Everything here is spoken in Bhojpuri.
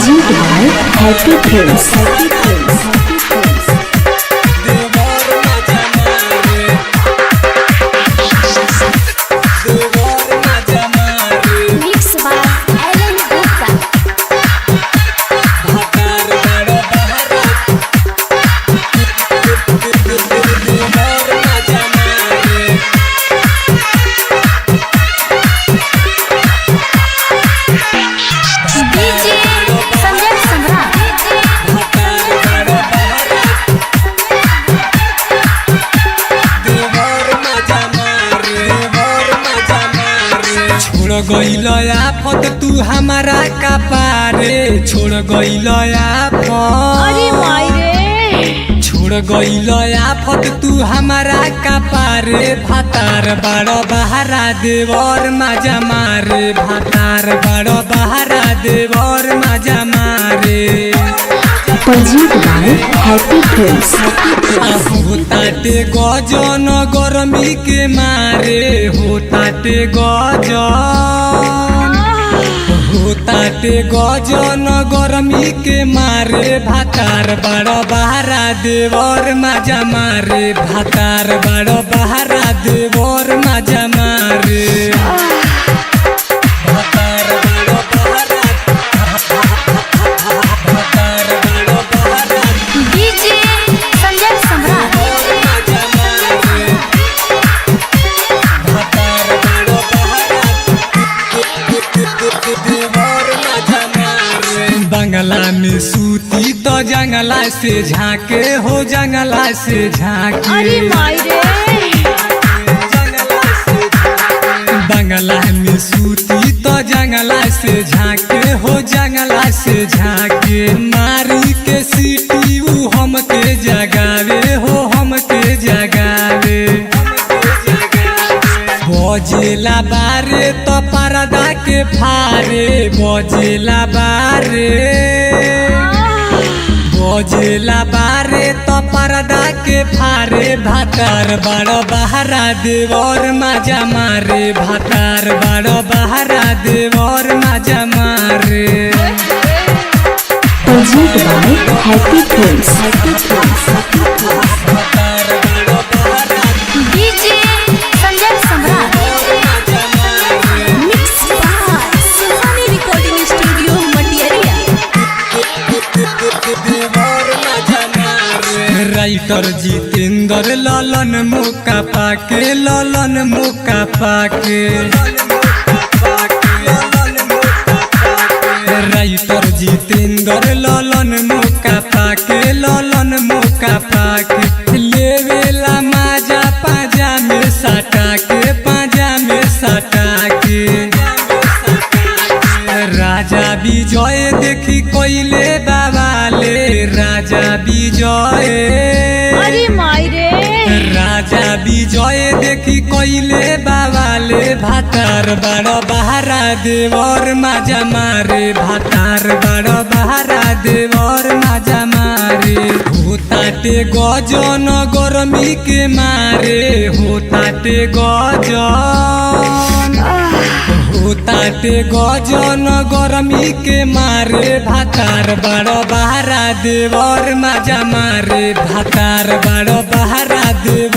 Presented by Happy Prince. छोड़ गईल आफत तू हमारा कपारे छोड़ गईल आफत छोड़ गईल आफत तू हमारा कपारे भातार बड़ो बहारा देवर मजा मारे भातार बड़ो बहारा देवर मजा मारे Presented by Happy Prince. होताटे गजन गरमी के मारे होताटे गजन गरमी के मारे भातार बड़ो बहारा देवर मजा मारे भातार बड़ो बहारा देवर मजा मारे भातार बड़ो बहारा भातार बड़ो बहारा डीजे संजय सम्राट बंगला में सूती तो जंगला से झाके हो जंगला से झाके बंगला में सूती तो जंगला से झाके हो जंगला से झाके मारी के सीटी उ हमके जगावे हो हमके जगावे बजेला बारे तो परदा के फारे बजेला बारे तो परदा के फारे भातार बड़ो बहारा देवर मजा मारे भातार बड़ो बहारा देवर मजा मारे Presented by Happy Prince. भातार बड़ो बहारा DJ Sanjay Samrat mix by Suhani recording studio Matiyariya writer Jitendra Lalan मौका पाके ललन मौका पाके राइटर जितेंद्र ललन मौका पाके ललन मौका पाके लेवेला माजा पाजा में सटा के पाजा में सटा के राजा विजय देखी कोइले बाबाले राजा विजय देखी कोइले बाबाले भातार बड़ो बहारा देवर मजा मारे भातार बड़ो बहारा देवर मजा मारे होताटे गजन गरमी के मारे होताटे गजन गरमी के मारे भातार बड़ो बहारा देवर मजा मारे भातार बड़ो बहारा देवर